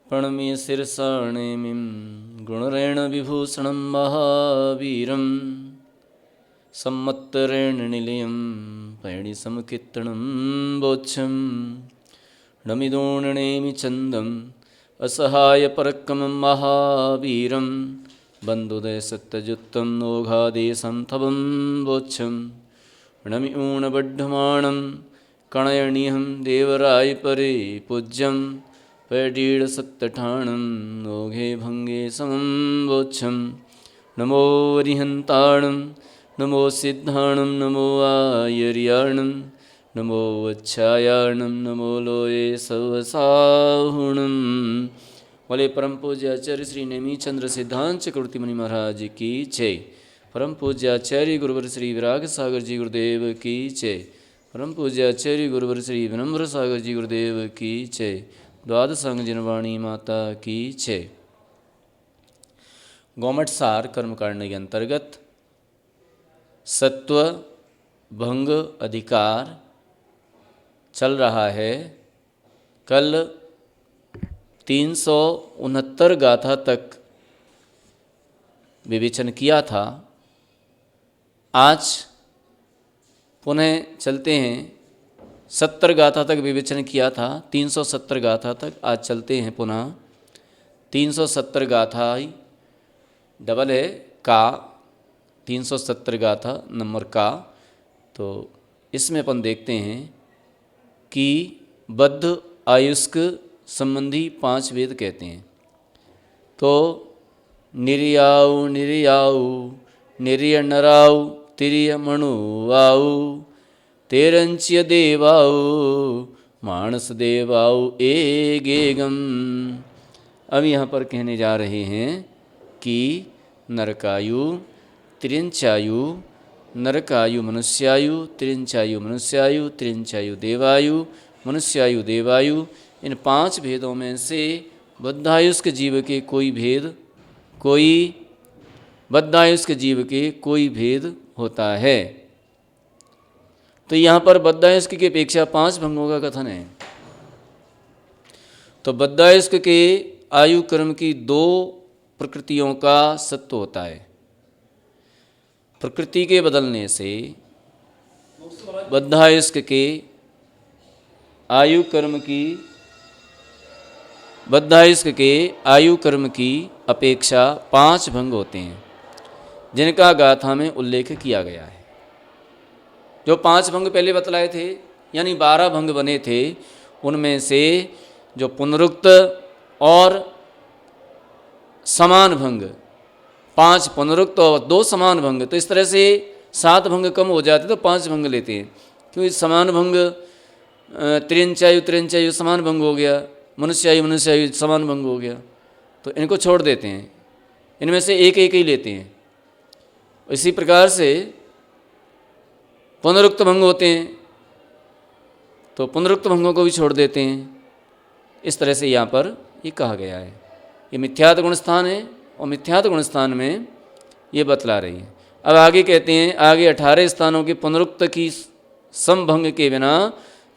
प्रणम्य शिरसाणेमिं गुणरेण विभूषणं महावीरं सम्मत्तरेण निलयं पैणिसमकीर्तनं बोच्छं नमिदोणनेमि चन्दम् असहायपरक्रमं महावीरं बन्धुदयसत्यजुत्तं नोघादेशं थवं बोच्छं नमि ऊणबड्ढमाणं कणयणीहं देवरायपरे पूज्यं पैडीडसत्यठाणं नोघे भङ्गे समं बोच्छं नमो वरिहन्ताणं नमो सिद्धाणं नमो आयर्याणं नमो वच्छायाणं नमो लोये सवसाहुणं। बोले परम पूज्य आचार्य श्री नेमीचंद्र सिद्धांत चक्रवर्ती मुनि महाराज की जय। परम पूज्य आचार्य गुरुवर श्री विराग सागर जी गुरुदेव की जय। परम पूज्य आचार्य गुरुवर श्री विनम्र सागर जी गुरुदेव की जय। द्वादशांग जिनवाणी माता की जय। गौमठ सार कर्मकांड के अंतर्गत सत्व भंग अधिकार चल रहा है। कल 369 गाथा तक विवेचन किया था। आज पुनः चलते हैं। 70 गाथा तक विवेचन किया था, 370 गाथा तक आज चलते हैं पुनः। 370 गाथा ही डबल है का, 370 गाथा नंबर का। तो इसमें अपन देखते हैं कि बद्ध आयुष्क संबंधी 5 वेद कहते हैं। तो निर्याऊ निर्याऊ निर्य नराऊ तिरिय मणुवाऊ तेरंच्य देवाऊ मानस देवाऊ एगेगम। अब यहाँ पर कहने जा रहे हैं कि नरकायु त्रिंचायु, नरकायु मनुष्यायु, त्रिंचायु मनुष्यायु, त्रिंचायु देवायु, मनुष्यायु देवायु, इन 5 भेदों में से बद्धायुष्क जीव के बद्धायुष्क जीव के कोई भेद होता है। तो यहाँ पर बद्धायुष्क की अपेक्षा 5 भंगों का कथन है। तो बद्धायुष्क के आयु कर्म की 2 प्रकृतियों का सत्व होता है। प्रकृति के बदलने से बद्धायुष्क के आयु कर्म की अपेक्षा 5 भंग होते हैं, जिनका गाथा में उल्लेख किया गया है। जो 5 भंग पहले बतलाए थे, यानी 12 भंग बने थे, उनमें से जो पुनरुक्त और समान भंग, 5 पुनरुक्त और 2 समान भंग, तो इस तरह से 7 भंग कम हो जाते तो 5 भंग लेते हैं। क्योंकि समान भंग त्रिंचायु समान भंग हो गया, मनुष्यायु समान भंग हो गया, तो इनको छोड़ देते हैं। इनमें से एक ही लेते हैं। इसी प्रकार से पुनरुक्त भंग होते हैं, तो पुनरुक्त भंगों को भी छोड़ देते हैं। इस तरह से यहाँ पर ये कहा गया है। ये मिथ्यात्व गुण स्थान है और मिथ्यात्व गुण स्थान में ये बतला रही है। अब आगे कहते हैं, आगे 18 स्थानों के पुनरुक्त की समभंग के बिना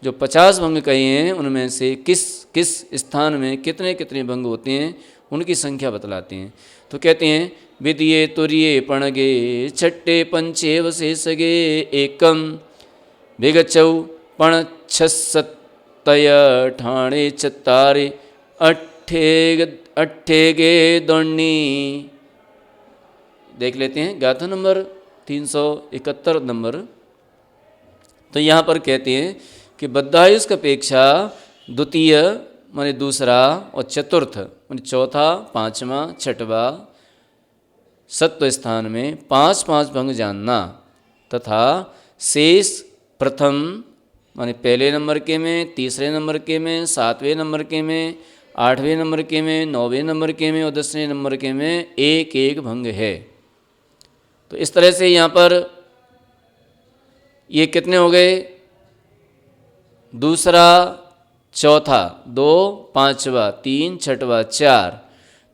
जो 50 भंग कहे हैं, उनमें से किस किस स्थान में कितने कितने भंग होते हैं, उनकी संख्या बतलाते हैं। तो कहते हैं विदिये तुरिये पणगे छट्टे पंचे वशेषगे एकम विगचौ पण 6 ठाणे चत्तारे अट्ठेगे दोन्नी। देख लेते हैं गाथा नंबर 371 नंबर। तो यहाँ पर कहते हैं कि बद्धायुष्क अपेक्षा द्वितीय माने दूसरा और चतुर्थ माने चौथा, 5वां, 6वां सत्व स्थान में 5-5 भंग जानना, तथा शेष प्रथम माने पहले नंबर के में, तीसरे नंबर के में, 7वें नंबर के में, 8वें नंबर के में, 9वें नंबर के में और 10वें नंबर के में एक एक भंग है। तो इस तरह से यहाँ पर ये कितने हो गए? दूसरा, चौथा, 2, 5वां, 3, 6वां, 4।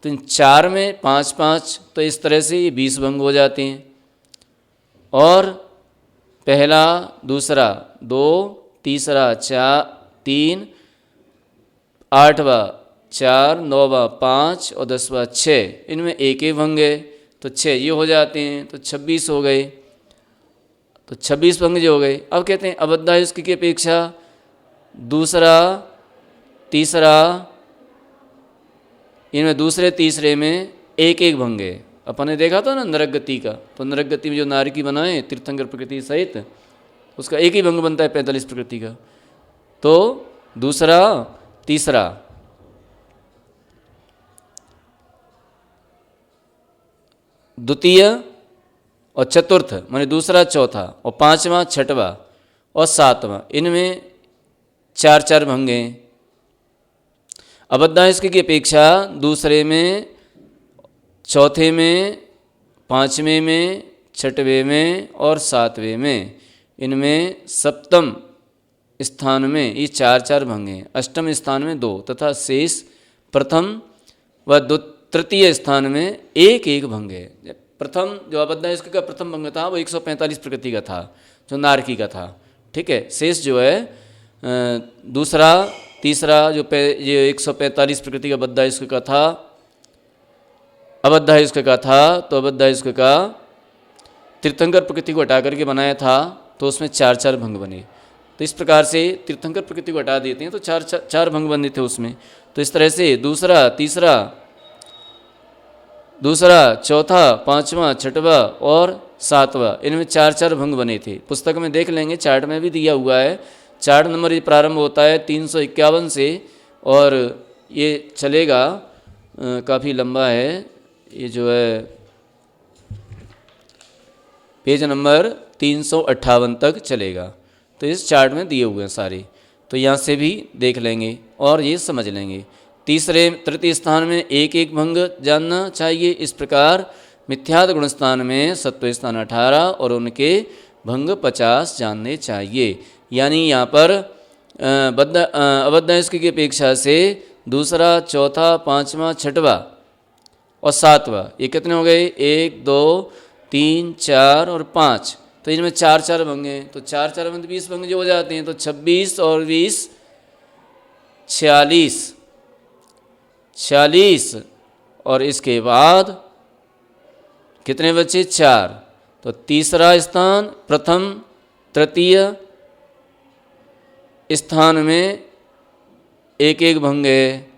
तो इन 4 में 5-5, तो इस तरह से ये 20 भंग हो जाते हैं। और पहला, दूसरा 2, तीसरा 4, 3 8वां 4, 9वां 5 और 10वां 6, इनमें एक एक भंग है तो 6 ये हो जाते हैं, तो 26 हो गए, तो 26 भंग जो हो गए। अब कहते हैं अबद्धायुष्क की अपेक्षा दूसरा तीसरा, इनमें दूसरे तीसरे में एक एक भंग है। अपन ने देखा था ना नरक गति का, तो नरक गति में जो नारकी बनाए तीर्थंकर प्रकृति सहित, उसका एक ही भंग बनता है 45 प्रकृति का। तो दूसरा तीसरा, द्वितीय और चतुर्थ माने दूसरा चौथा और पांचवा छठवां और सातवां, इनमें चार चार भंग हैं। अबद्धायुष्क की अपेक्षा दूसरे में, चौथे में, पांचवें में, छठवें में और सातवें में, इनमें सप्तम स्थान में ये चार चार भंग हैं। अष्टम स्थान में 2 तथा शेष प्रथम व तृतीय स्थान में एक एक भंग है। प्रथम जो अबद्धायुष्क का प्रथम भंग था वो 145 प्रकृति का था, जो नारकी का था। ठीक है, शेष जो है दूसरा तीसरा जो ये 145 प्रकृति का अबद्धायुष्क का था, अबद्धायुष्क का था, तो अबद्धायुष्क का तीर्थंकर प्रकृति को हटा करके बनाया था, तो उसमें चार चार भंग बने। तो इस प्रकार से तीर्थंकर प्रकृति को हटा देते हैं तो चार भंग बने थे उसमें। तो इस तरह से दूसरा तीसरा, दूसरा चौथा पांचवा छठवां और सातवां, इनमें चार चार भंग बने थे। पुस्तक में देख लेंगे, चार्ट में भी दिया हुआ है। चार्ट नंबर ये प्रारंभ होता है 351 से और ये चलेगा काफ़ी लंबा है, ये जो है पेज नंबर 358 तक चलेगा। तो इस चार्ट में दिए हुए हैं सारे, तो यहाँ से भी देख लेंगे और ये समझ लेंगे। तीसरे तृतीय स्थान में एक एक भंग जानना चाहिए। इस प्रकार मिथ्यात्व गुण स्थान में सत्व स्थान 18 और उनके भंग 50 जानने चाहिए। यानी यहाँ पर अबद्धायुष्क की अपेक्षा से दूसरा चौथा पांचवा छठवां और सातवां, ये कितने हो गए? 1 2 3 4 और 5, तो इनमें चार चार भंग हैं। तो चार चार में 20 भंग जो हो जाते हैं, तो 26 और 20 46 और इसके बाद कितने बचे? 4। तो तीसरा स्थान प्रथम तृतीय स्थान में एक एक भंग है।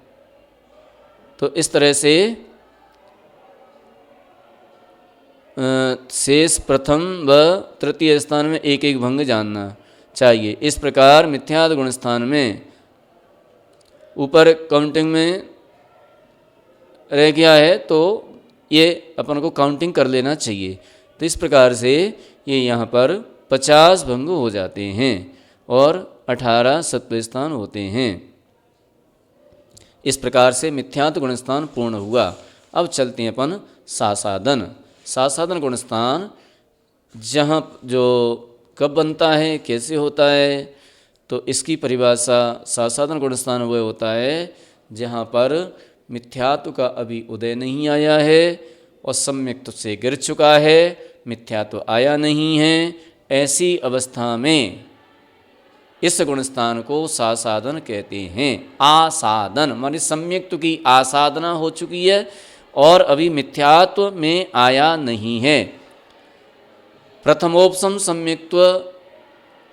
तो इस तरह से शेष प्रथम व तृतीय स्थान में एक एक भंग जानना चाहिए। इस प्रकार मिथ्यात्व गुण स्थान में ऊपर काउंटिंग में रह गया है, तो ये अपन को काउंटिंग कर लेना चाहिए। तो इस प्रकार से ये यहाँ पर 50 भंग हो जाते हैं और 18 सत्व स्थान होते हैं। इस प्रकार से मिथ्यात्व गुण स्थान पूर्ण हुआ। अब चलते हैं अपन सासादन। सासादन गुण स्थान जहाँ जो कब बनता है, कैसे होता है, तो इसकी परिभाषा सासादन गुण स्थान वह होता है जहाँ पर मिथ्यात्व का अभी उदय नहीं आया है और सम्यक्त्व से गिर चुका है, मिथ्यात्व आया नहीं है। ऐसी अवस्था में इस गुण स्थान को सासादन कहते हैं। आसादन माने सम्यक्त्व की आसाधना हो चुकी है और अभी मिथ्यात्व में आया नहीं है। प्रथमोपसम सम्यक्त्व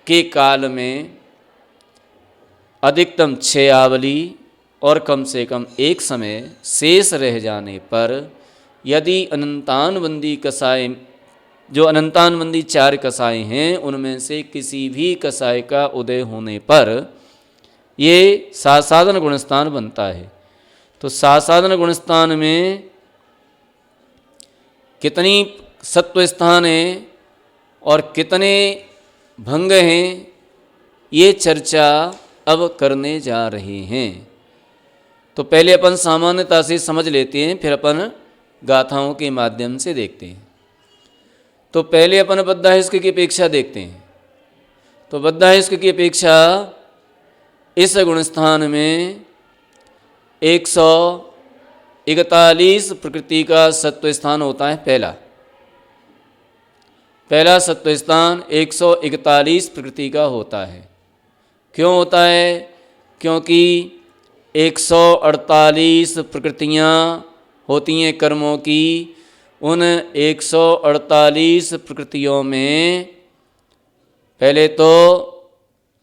के काल में अधिकतम 6 आवली और कम से कम एक समय शेष रह जाने पर यदि अनंतानुबंधी कसाय, जो अनंतानुबंधी 4 कसाय हैं, उनमें से किसी भी कसाय का उदय होने पर ये सासादन गुणस्थान बनता है। तो सासादन गुणस्थान में कितनी सत्व स्थान हैं और कितने भंग हैं, ये चर्चा अब करने जा रहे हैं। तो पहले अपन सामान्यता से समझ लेते हैं, फिर अपन गाथाओं के माध्यम से देखते हैं। तो पहले अपन अबद्धायुष्क की अपेक्षा देखते हैं। तो अबद्धायुष्क की अपेक्षा इस गुणस्थान में 141 प्रकृति का सत्व स्थान होता है। पहला सत्व स्थान 141 प्रकृति का होता है। क्यों होता है? क्योंकि 148 प्रकृतियाँ होती हैं कर्मों की। उन 148 प्रकृतियों में पहले तो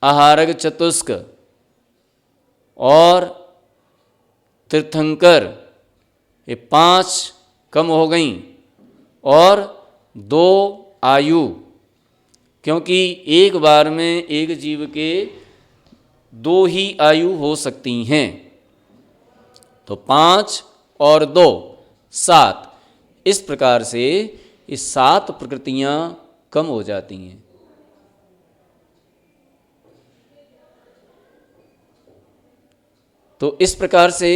आहारक चतुष्क और तीर्थंकर, ये 5 कम हो गई, और 2 आयु, क्योंकि एक बार में एक जीव के 2 ही आयु हो सकती हैं। तो 5 और 2 7, इस प्रकार से ये 7 प्रकृतियां कम हो जाती हैं। तो इस प्रकार से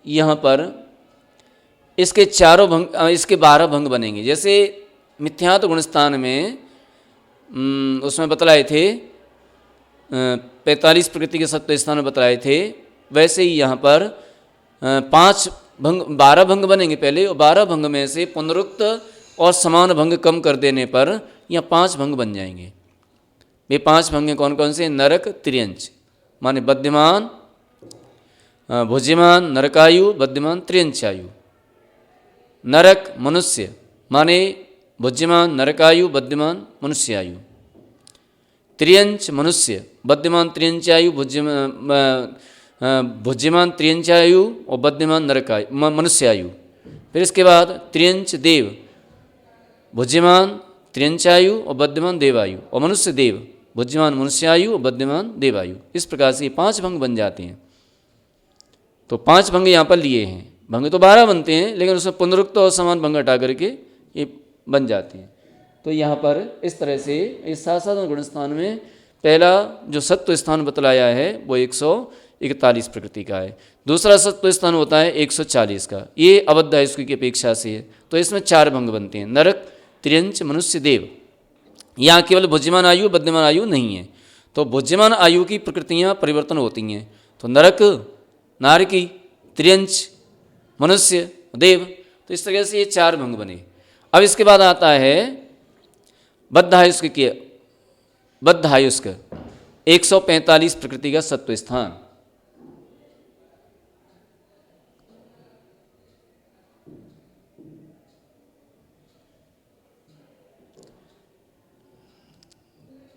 यहाँ पर इसके 12 भंग बनेंगे। जैसे मिथ्यात्व गुणस्थान में उसमें बतलाए थे 45 प्रकृति के सत्व स्थान में बतलाए थे, वैसे ही यहाँ पर 12 भंग बनेंगे पहले, और 12 भंग में से पुनरुक्त और समान भंग कम कर देने पर यहाँ 5 भंग बन जाएंगे। ये 5 भंग कौन कौन से? नरक, त्रियंच माने बद्यमान, भुज्यमान, नरकायु, बद्यमान, त्रियंचायु। नरक मनुष्य माने भुज्यमान, नरकायु, बद्यमान, मनुष्यायु। त्रियंच मनुष्य, बद्यमान, त्रियंचायु, भुज्यमान, त्रियंचायु और बद्यमान, नरकायु, मनुष्यायु। फिर इसके बाद त्रियंच देव, भुज्यमान, त्रियंचायु और बद्यमान, देवायु, और मनुष्य देव, भुज्यमान, मनुष्यायु और बद्यमान, देवायु। इस प्रकार से 5 भंग बन जाते हैं। तो 5 भंग यहाँ पर लिए हैं। भंग तो 12 बनते हैं, लेकिन उसमें पुनरुक्त और समान भंग हटा करके ये बन जाते हैं। तो यहाँ पर इस तरह से इस 7 गुणस्थान में पहला जो सत्व स्थान बतलाया है वो 141 प्रकृति का है। दूसरा सत्व स्थान होता है 140 का, ये अबद्ध आयुष्क की अपेक्षा से है। तो इसमें 4 भंग बनते हैं, नरक, त्रियंच, मनुष्य, देव। यहाँ केवल भुज्यमान आयु, बद्यमान आयु नहीं है। तो भुज्यमान आयु की प्रकृतियाँ परिवर्तन होती हैं। तो नरक, नारकी, त्रियंच, मनुष्य, देव। तो इस तरह से ये 4 भंग बने। अब इसके बाद आता है बद्धायुष्क 145 प्रकृति का सत्व स्थान।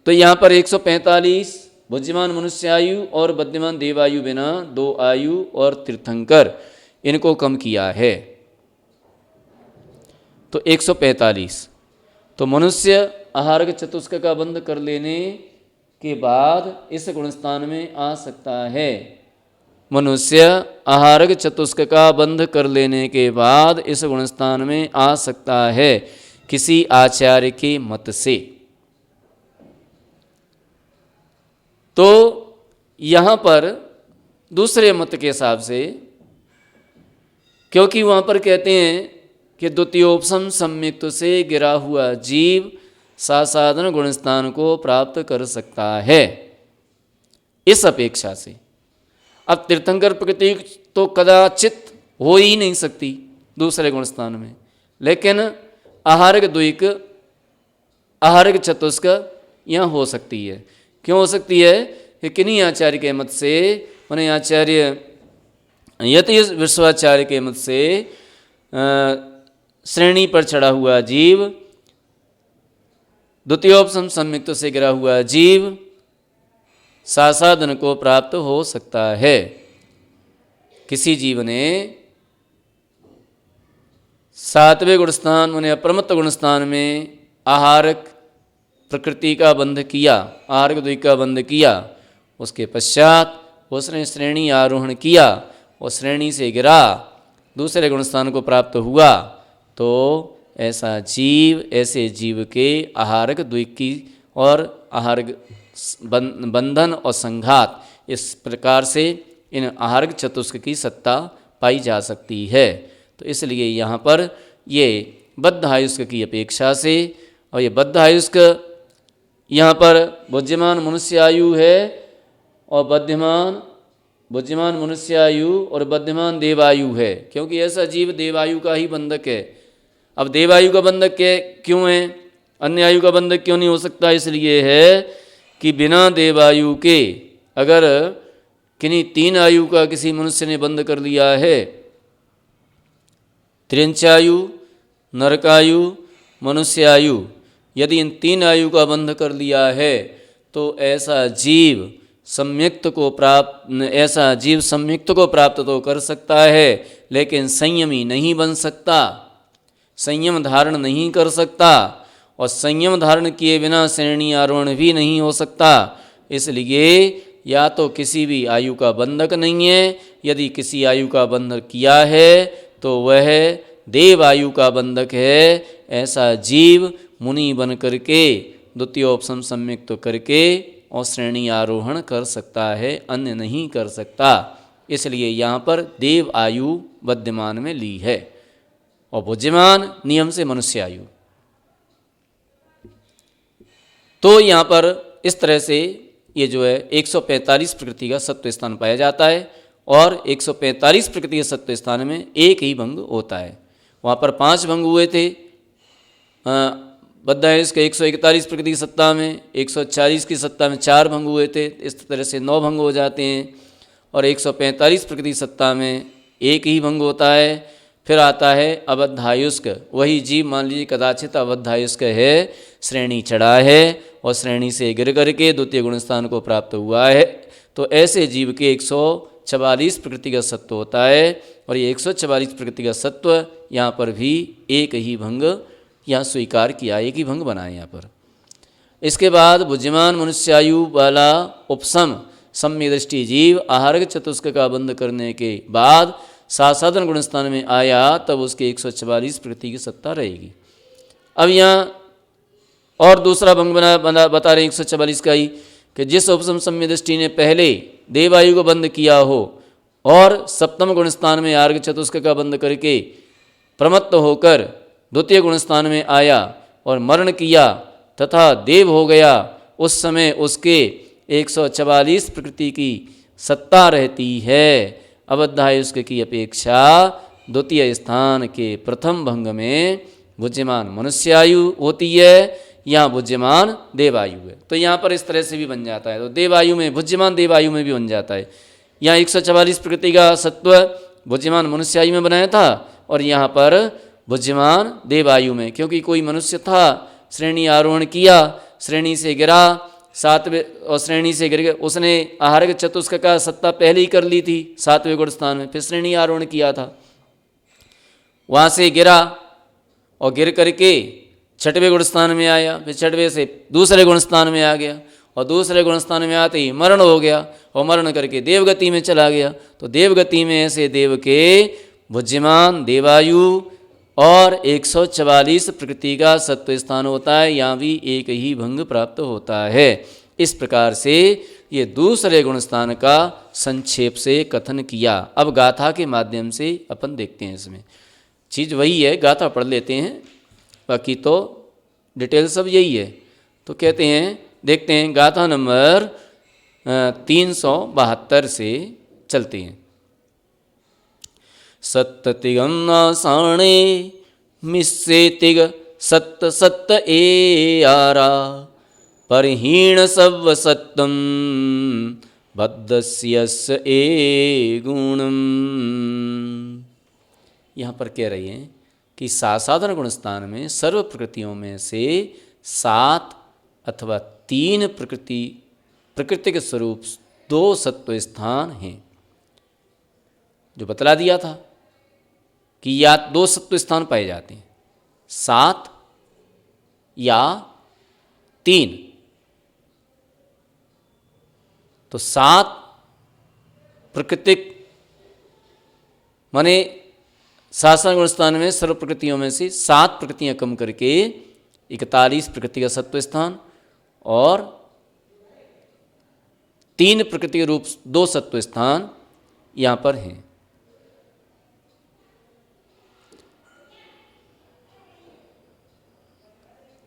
तो यहाँ पर 145 भुज्यमान मनुष्य आयु और बद्यमान देवायु बिना 2 आयु और तीर्थंकर, इनको कम किया है। तो 145। तो मनुष्य आहारक चतुष्क का बंध कर लेने के बाद इस गुणस्थान में आ सकता है। मनुष्य आहारक चतुष्क का बंध कर लेने के बाद इस गुणस्थान में आ सकता है किसी आचार्य के मत से। तो यहाँ पर दूसरे मत के हिसाब से, क्योंकि वहाँ पर कहते हैं कि द्वितीयोपसम संयुक्त से गिरा हुआ जीव सासाधन गुणस्थान को प्राप्त कर सकता है, इस अपेक्षा से। अब तीर्थंकर प्रकृति तो कदाचित हो ही नहीं सकती दूसरे गुणस्थान में, लेकिन आहारक द्विक, आहारक चतुष्क यहाँ हो सकती है। क्यों हो सकती है? कि किन्हीं आचार्य के मत से, उन्हें आचार्य यति विश्वाचार्य के मत से श्रेणी पर चढ़ा हुआ जीव, द्वितीयोपसम संयुक्त से गिरा हुआ जीव सासाधन को प्राप्त हो सकता है। किसी जीव ने 7वें गुणस्थान उन्हें अप्रमत्त गुणस्थान में आहारक प्रकृति का बंध किया, आहारक द्विक का बंध किया, उसके पश्चात उसने श्रेणी आरोहण किया और श्रेणी से गिरा, दूसरे गुणस्थान को प्राप्त हुआ, तो ऐसा जीव, ऐसे जीव के आहारक द्विक की और आहारक बंधन और संघात, इस प्रकार से इन आहारक चतुष्क की सत्ता पाई जा सकती है। तो इसलिए यहाँ पर ये बद्ध आयुष्क की अपेक्षा से, और ये बद्ध आयुष्क यहाँ पर भुज्यमान मनुष्य आयु है और बुद्धिमान मनुष्य आयु और बद्धिमान देवायु है, क्योंकि ऐसा जीव देवायु का ही बंधक है। अब देवायु का बंधक क्यों है, अन्य आयु का बंधक क्यों नहीं हो सकता? इसलिए है कि बिना देवायु के अगर किन्हीं 3 आयु का किसी मनुष्य ने बंध कर लिया है, त्रिंचायु, नरकायु, मनुष्यायु, यदि इन 3 आयु का बंध कर लिया है तो ऐसा जीव सम्यक्त को प्राप्त तो कर सकता है, लेकिन संयमी नहीं बन सकता, संयम धारण नहीं कर सकता, और संयम धारण किए बिना श्रेणी आरोहण भी नहीं हो सकता। इसलिए या तो किसी भी आयु का बंधक नहीं है, यदि किसी आयु का बंधक किया है तो वह देव आयु का बंधक है। ऐसा जीव मुनि बन करके द्वितीयोपसम सम्यक्त करके और श्रेणी आरोहण कर सकता है, अन्य नहीं कर सकता। इसलिए यहाँ पर देव आयु विद्यमान में ली है और बुद्धिमान नियम से मनुष्य आयु। तो यहाँ पर इस तरह से ये जो है 145 प्रकृति का सत्व स्थान पाया जाता है, और 145 प्रकृति के सत्व स्थान में एक ही भंग होता है। वहाँ पर 5 भंग हुए थे बद्धायुष के 141 प्रकृति की सत्ता में, 140 की सत्ता में 4 भंग हुए थे। इस तरह से 9 भंग हो जाते हैं, और 145 प्रकृति की सत्ता में एक ही भंग होता है। फिर आता है अबद्धायुष्क, वही जीव मान लीजिए कदाचित अबद्धायुष्क है, श्रेणी चढ़ा है और श्रेणी से गिर करके द्वितीय गुण स्थान को प्राप्त हुआ है, तो ऐसे जीव के 144 प्रकृति का सत्व होता है। और ये 144 प्रकृति का सत्व यहाँ पर भी एक ही भंग यहाँ स्वीकार किया, एक ही भंग बनाए यहाँ पर। इसके बाद बुद्धिमान मनुष्यायु वाला उपसम सम्य दृष्टि जीव आहार चतुष्क का बंध करने के बाद साधन गुण स्थान में आया, तब उसके 144 प्रकृति की सत्ता रहेगी। अब यहाँ और दूसरा भंग बता रहे हैं 144 का ही, कि जिस उपसम सम्य दृष्टि ने पहले देवायु को बंद किया हो और सप्तम गुण स्थान में आर्घ चतुष्क का बंद करके प्रमत्त होकर द्वितीय गुण स्थान में आया और मरण किया तथा देव हो गया, उस समय उसके 144 प्रकृति की सत्ता रहती है। अबद्धायुष्क की अपेक्षा द्वितीय स्थान के प्रथम भंग में बुद्धिमान मनुष्यायु होती है, यहाँ बुद्धिमान देवायु है। तो यहाँ पर इस तरह से भी बन जाता है, तो देवायु में बुद्धिमान देवायु में भी बन जाता है। यहाँ 144 प्रकृति का सत्व बुद्धिमान मनुष्यायु में बनाया था, और यहाँ पर बुद्धिमान देवायु में, क्योंकि कोई मनुष्य था, श्रेणी आरोहण किया, श्रेणी से गिरा, 7वें और श्रेणी से गिर गया, उसने आहार चतुष्क का सत्ता पहले ही कर ली थी 7वें गुण स्थान में, फिर श्रेणी आरोहण किया था, वहाँ से गिरा और गिर करके 6वें गुण स्थान में आया, फिर 6वें से दूसरे गुण स्थान में आ गया, और दूसरे गुण स्थान में आते ही मरण हो गया, और मरण करके देवगति में चला गया। तो देवगति में ऐसे देव के बुद्धिमान देवायु और 144 प्रकृति का सत्व स्थान होता है, यहाँ भी एक ही भंग प्राप्त होता है। इस प्रकार से ये दूसरे गुण स्थान का संक्षेप से कथन किया। अब गाथा के माध्यम से अपन देखते हैं, इसमें चीज़ वही है, गाथा पढ़ लेते हैं, बाकी तो डिटेल सब यही है। तो कहते हैं, देखते हैं गाथा नंबर 372 से चलते हैं। सत्त तिगम नासाणे मिस्से तिग सत्त सत्त ए आरा परहीण सव सत्तम बद्धस्यस्य ए गुणम। यहाँ पर कह रही हैं कि साधन गुण स्थान में सर्व प्रकृतियों में से 7 अथवा 3 प्रकृति के स्वरूप 2 सत्व स्थान हैं, जो बतला दिया था कि या 2 सत्व स्थान पाए जाते हैं, 7 या 3। तो 7 प्राकृतिक माने साधन गुण स्थान में सर्व प्रकृतियों में से 7 प्रकृतियां कम करके 41 प्रकृति का सत्व स्थान और 3 प्रकृति के रूप 2 सत्व स्थान यहाँ पर हैं।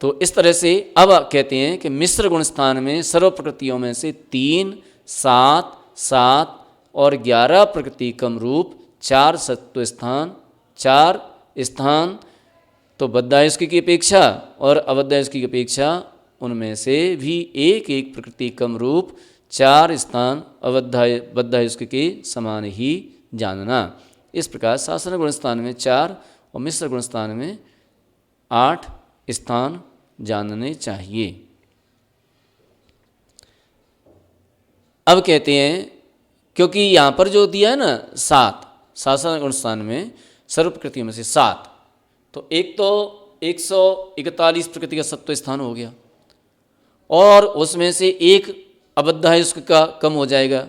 तो इस तरह से अब कहते हैं कि मिश्र गुण स्थान में सर्व प्रकृतियों में से 3, 7, 7 और 11 प्रकृति कम रूप 4 सत्व स्थान, 4 स्थान तो बद्धायुष्क की अपेक्षा और अबद्धायुष्क की अपेक्षा उनमें से भी एक एक प्रकृति कम रूप 4 स्थान बद्धायुष्क के समान ही जानना। इस प्रकार सासन गुण स्थान में 4 और मिश्र गुण स्थान में 8 स्थान जानने चाहिए। अब कहते हैं, क्योंकि यहाँ पर जो दिया है ना 7 सासन गुण स्थान में सर्व प्रकृतियों में से 7, तो एक तो 141 प्रकृति का सत्व स्थान हो गया, और उसमें से एक अबद्धायुष्क का कम हो जाएगा,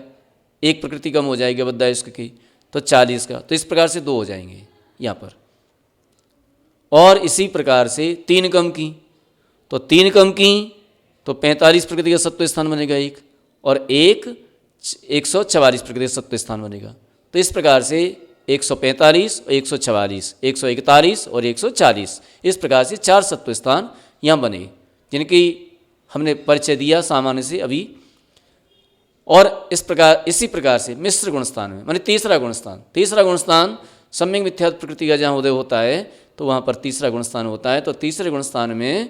एक प्रकृति कम हो जाएगी अबद्धायुष्क की, तो 40 का, तो इस प्रकार से 2 हो जाएंगे यहाँ पर। और इसी प्रकार से 3 कम की, तो 3 कम की तो 45 प्रकृति का सत्व स्थान बनेगा एक, और एक 144 प्रकृति का सत्व स्थान बनेगा। तो इस प्रकार से 145 और 144, 141 और 140, इस प्रकार से 4 सत्व स्थान यहाँ बने, जिनकी हमने परिचय दिया सामान्य से अभी। और इसी प्रकार से मिश्र गुण स्थान में, माने तीसरा गुण स्थान सम्यक मिथ्यात्व प्रकृति का जहाँ उदय होता है तो वहाँ पर तीसरा गुण स्थान होता है। तो तीसरे गुण स्थान में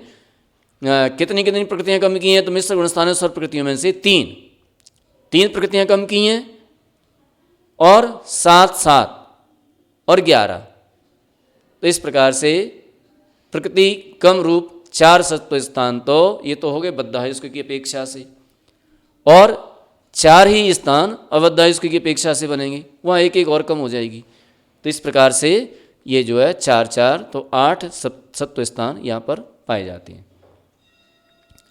कितनी कितनी प्रकृतियाँ कम की हैं, तो मिश्र गुण स्थान में सर्व प्रकृतियों में से 3 प्रकृतियाँ कम की हैं, और 7 और 11। तो इस प्रकार से प्रकृति कम रूप 4 सत्व स्थान, तो ये तो हो गए बद्धायुष्क की अपेक्षा से, और 4 ही स्थान अबद्धायुष्क की अपेक्षा से बनेंगे, वहाँ एक एक और कम हो जाएगी। तो इस प्रकार से ये जो है 4 तो 8 सत्व स्थान यहाँ पर पाए जाते हैं।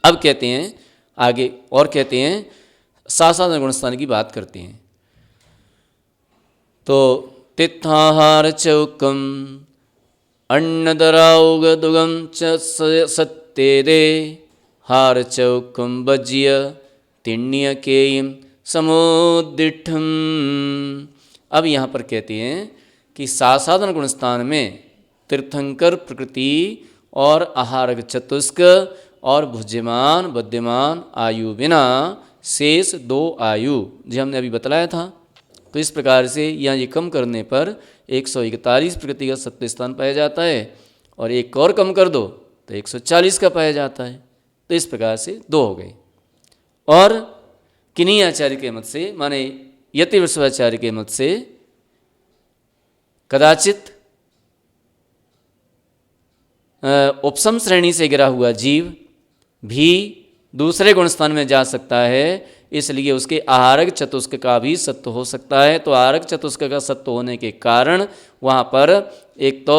अब कहते हैं आगे, और कहते हैं सासाधन गुण स्थान की बात करते हैं। तो तित्थाहार चौकम अन्नदराउगदुगम च सत्तेदे हार चौकम बज्य तिण्य केयम समुद्दिठम। अब यहाँ पर कहते हैं कि सासाधन गुण स्थान में तीर्थंकर प्रकृति और आहारक चतुष्क और भुज्यमान बद्यमान आयु बिना शेष 2 आयु, जो हमने अभी बतलाया था। तो इस प्रकार से यहाँ ये कम करने पर 141 प्रकृति का सत्व स्थान पाया जाता है, और एक और कम कर दो तो 140 का पाया जाता है। तो इस प्रकार से 2 हो गए। और किन्हीं आचार्य के मत से, माने यति विश्वाचार्य के मत से, कदाचित उपसम श्रेणी से गिरा हुआ जीव भी दूसरे गुण स्थान में जा सकता है, इसलिए उसके आहारक चतुष्क का भी सत्व हो सकता है। तो आहारक चतुष्क का सत्व होने के कारण वहाँ पर एक तो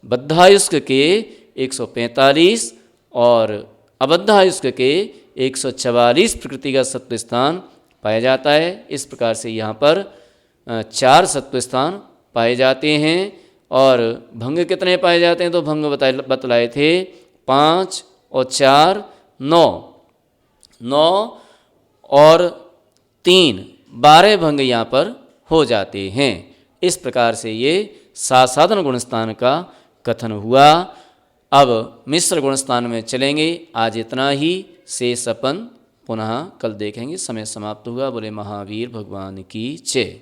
बद्धायुष्क के 145 और अबद्धायुष्क के 144 प्रकृति का सत्व स्थान पाया जाता है। इस प्रकार से यहाँ पर 4 सत्व स्थान पाए जाते हैं। और भंग कितने पाए जाते हैं, तो भंग बतलाए थे 5 और 4 9 और 3 12 भंग यहाँ पर हो जाते हैं। इस प्रकार से ये सासाधन गुणस्थान का कथन हुआ। अब मिश्र गुणस्थान में चलेंगे। आज इतना ही, शेष अपन पुनः कल देखेंगे। समय समाप्त हुआ। बोले महावीर भगवान की जय।